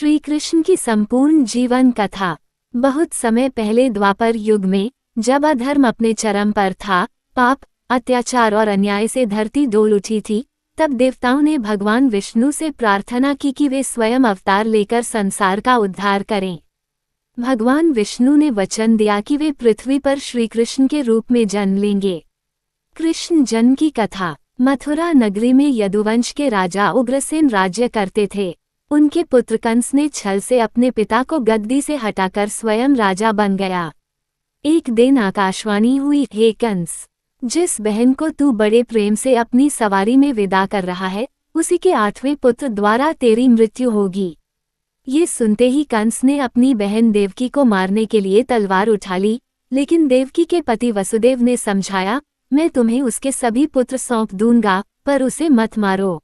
श्री कृष्ण की संपूर्ण जीवन कथा। बहुत समय पहले द्वापर युग में, जब अधर्म अपने चरम पर था, पाप, अत्याचार और अन्याय से धरती डोल उठी थी, तब देवताओं ने भगवान विष्णु से प्रार्थना की कि वे स्वयं अवतार लेकर संसार का उद्धार करें। भगवान विष्णु ने वचन दिया कि वे पृथ्वी पर श्री कृष्ण के रूप में जन्म लेंगे। कृष्ण जन्म की कथा। मथुरा नगरी में यदुवंश के राजा उग्रसेन राज्य करते थे। उनके पुत्र कंस ने छल से अपने पिता को गद्दी से हटाकर स्वयं राजा बन गया। एक दिन आकाशवाणी हुई, हे कंस, जिस बहन को तू बड़े प्रेम से अपनी सवारी में विदा कर रहा है, उसी के 8वें पुत्र द्वारा तेरी मृत्यु होगी। ये सुनते ही कंस ने अपनी बहन देवकी को मारने के लिए तलवार उठा ली, लेकिन देवकी के पति वसुदेव ने समझाया, मैं तुम्हें उसके सभी पुत्र सौंप दूंगा, पर उसे मत मारो।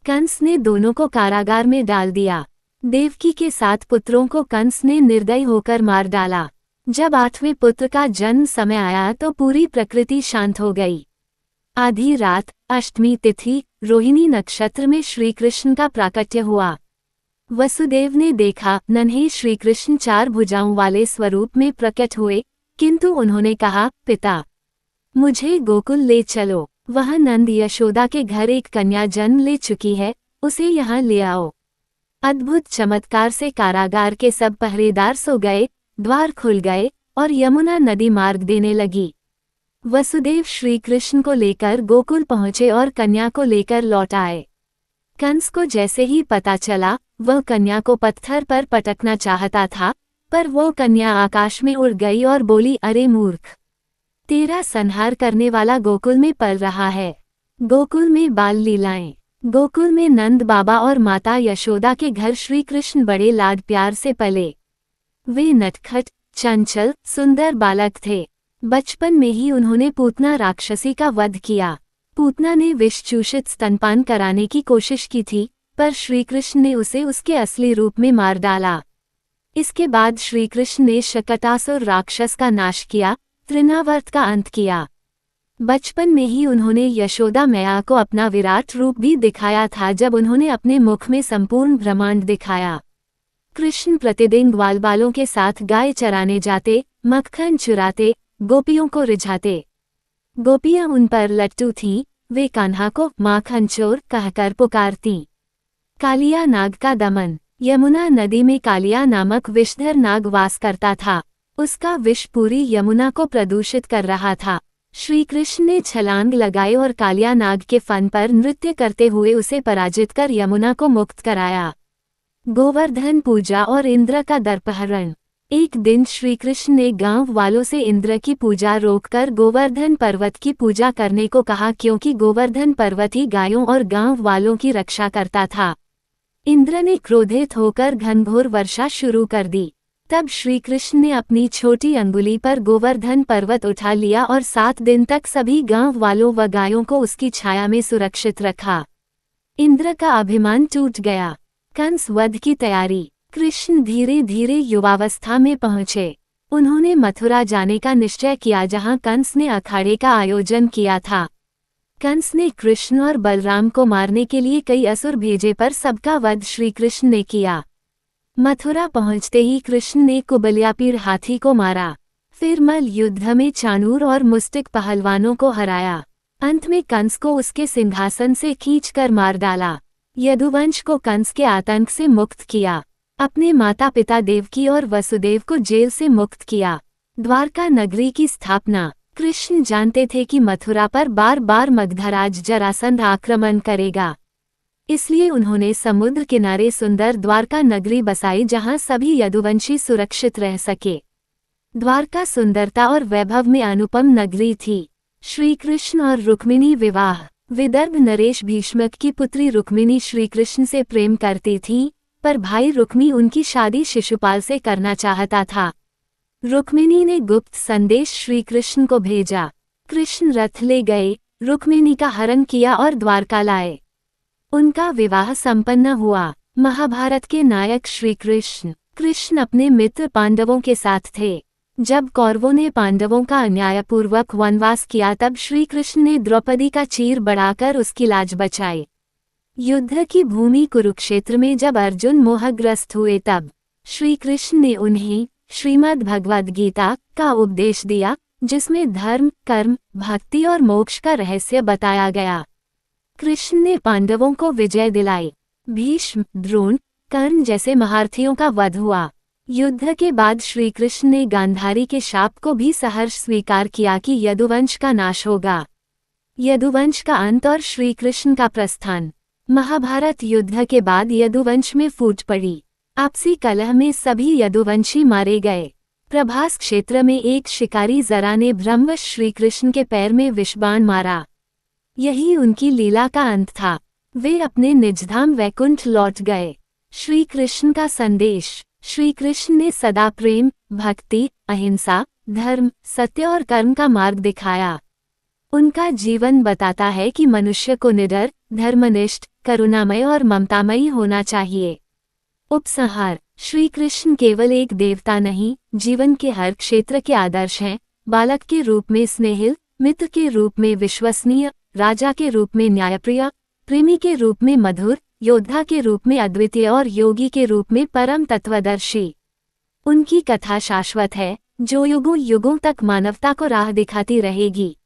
कंस ने दोनों को कारागार में डाल दिया। देवकी के 7 पुत्रों को कंस ने निर्दयी होकर मार डाला। जब 8वें पुत्र का जन्म समय आया तो पूरी प्रकृति शांत हो गई। आधी रात, अष्टमी तिथि, रोहिणी नक्षत्र में श्री कृष्ण का प्राकट्य हुआ। वसुदेव ने देखा, नन्हे श्री कृष्ण 4 भुजाओं वाले स्वरूप में प्रकट हुए, किंतु उन्होंने कहा, पिता, मुझे गोकुल ले चलो। वह नंद यशोदा के घर एक कन्या जन्म ले चुकी है, उसे यहाँ ले आओ। अद्भुत चमत्कार से कारागार के सब पहरेदार सो गए, द्वार खुल गए और यमुना नदी मार्ग देने लगी। वसुदेव श्री कृष्ण को लेकर गोकुल पहुँचे और कन्या को लेकर लौट आए। कंस को जैसे ही पता चला, वह कन्या को पत्थर पर पटकना चाहता था, पर वो कन्या आकाश में उड़ गई और बोली, अरे मूर्ख, तेरा संहार करने वाला गोकुल में पल रहा है। गोकुल में बाल लीलाएं। गोकुल में नंद बाबा और माता यशोदा के घर श्री कृष्ण बड़े लाड प्यार से पले। वे नटखट, चंचल, सुंदर बालक थे। बचपन में ही उन्होंने पूतना राक्षसी का वध किया। पूतना ने विषचूषित स्तनपान कराने की कोशिश की थी, पर श्री कृष्ण ने उसे उसके असली रूप में मार डाला। इसके बाद श्री कृष्ण ने शकटासुर राक्षस का नाश किया, तृणावर्त का अंत किया। बचपन में ही उन्होंने यशोदा मैया को अपना विराट रूप भी दिखाया था, जब उन्होंने अपने मुख में संपूर्ण ब्रह्मांड दिखाया। कृष्ण प्रतिदिन ग्वालबालों के साथ गाय चराने जाते, मक्खन चुराते, गोपियों को रिझाते। गोपियां उन पर लट्टू थीं, वे कान्हा को माखन चोर कहकर पुकारतीं। कालिया नाग का दमन। यमुना नदी में कालिया नामक विषधर नाग वास करता था। उसका विष पूरी यमुना को प्रदूषित कर रहा था। श्री कृष्ण ने छलांग लगाई और कालिया नाग के फन पर नृत्य करते हुए उसे पराजित कर यमुना को मुक्त कराया। गोवर्धन पूजा और इंद्र का दर्पहरण। एक दिन श्री कृष्ण ने गांव वालों से इंद्र की पूजा रोककर गोवर्धन पर्वत की पूजा करने को कहा, क्योंकि गोवर्धन पर्वत ही गायों और गांव वालों की रक्षा करता था। इंद्र ने क्रोधित होकर घनघोर वर्षा शुरू कर दी। तब श्री कृष्ण ने अपनी छोटी अंगुली पर गोवर्धन पर्वत उठा लिया और 7 दिन तक सभी गांव वालों व गायों को उसकी छाया में सुरक्षित रखा। इंद्र का अभिमान टूट गया। कंस वध की तैयारी। कृष्ण धीरे धीरे युवावस्था में पहुँचे। उन्होंने मथुरा जाने का निश्चय किया, जहां कंस ने अखाड़े का आयोजन किया था। कंस ने कृष्ण और बलराम को मारने के लिए कई असुर भेजे, पर सबका वध श्री कृष्ण ने किया। मथुरा पहुंचते ही कृष्ण ने कुबल्यापीर हाथी को मारा। फिर मल्ल युद्ध में चाणूर और मुस्टिक पहलवानों को हराया। अंत में कंस को उसके सिंहासन से खींचकर मार डाला। यदुवंश को कंस के आतंक से मुक्त किया। अपने माता पिता देवकी और वसुदेव को जेल से मुक्त किया। द्वारका नगरी की स्थापना। कृष्ण जानते थे कि मथुरा पर बार बार मगधराज जरासंध आक्रमण करेगा, इसलिए उन्होंने समुद्र किनारे सुंदर द्वारका नगरी बसाई, जहां सभी यदुवंशी सुरक्षित रह सके। द्वारका सुंदरता और वैभव में अनुपम नगरी थी। श्री कृष्ण और रुक्मिणी विवाह। विदर्भ नरेश भीष्मक की पुत्री रुक्मिणी श्री कृष्ण से प्रेम करती थी, पर भाई रुक्मी उनकी शादी शिशुपाल से करना चाहता था। रुक्मिणी ने गुप्त संदेश श्री कृष्ण को भेजा। कृष्ण रथ ले गए, रुक्मिणी का हरण किया और द्वारका लाए। उनका विवाह संपन्न हुआ। महाभारत के नायक श्री कृष्ण। कृष्ण अपने मित्र पांडवों के साथ थे। जब कौरवों ने पांडवों का अन्यायपूर्वक वनवास किया, तब श्री कृष्ण ने द्रौपदी का चीर बढ़ाकर उसकी लाज बचाई। युद्ध की भूमि कुरुक्षेत्र में जब अर्जुन मोहग्रस्त हुए तब श्री कृष्ण ने उन्हें श्रीमद् भगवद गीता का उपदेश दिया, जिसमें धर्म, कर्म, भक्ति और मोक्ष का रहस्य बताया गया। कृष्ण ने पांडवों को विजय दिलाई। भीष्म, द्रोण, कर्ण जैसे महारथियों का वध हुआ। युद्ध के बाद श्री कृष्ण ने गांधारी के शाप को भी सहर्ष स्वीकार किया कि यदुवंश का नाश होगा। यदुवंश का अंत और श्री कृष्ण का प्रस्थान। महाभारत युद्ध के बाद यदुवंश में फूट पड़ी। आपसी कलह में सभी यदुवंशी मारे गए। प्रभास क्षेत्र में एक शिकारी जरा ने भ्रमवश श्री कृष्ण के पैर में विषबाण मारा। यही उनकी लीला का अंत था। वे अपने निजधाम वैकुंठ लौट गए। श्री कृष्ण का संदेश। श्री कृष्ण ने सदा प्रेम, भक्ति, अहिंसा, धर्म, सत्य और कर्म का मार्ग दिखाया। उनका जीवन बताता है कि मनुष्य को निडर, धर्मनिष्ठ, करुणामय और ममतामयी होना चाहिए। उपसंहार। श्री कृष्ण केवल एक देवता नहीं, जीवन के हर क्षेत्र के आदर्श हैं। बालक के रूप में स्नेहिल, मित्र के रूप में विश्वसनीय, राजा के रूप में न्यायप्रिय, प्रेमी के रूप में मधुर, योद्धा के रूप में अद्वितीय और योगी के रूप में परम तत्वदर्शी। उनकी कथा शाश्वत है, जो युगों युगों तक मानवता को राह दिखाती रहेगी।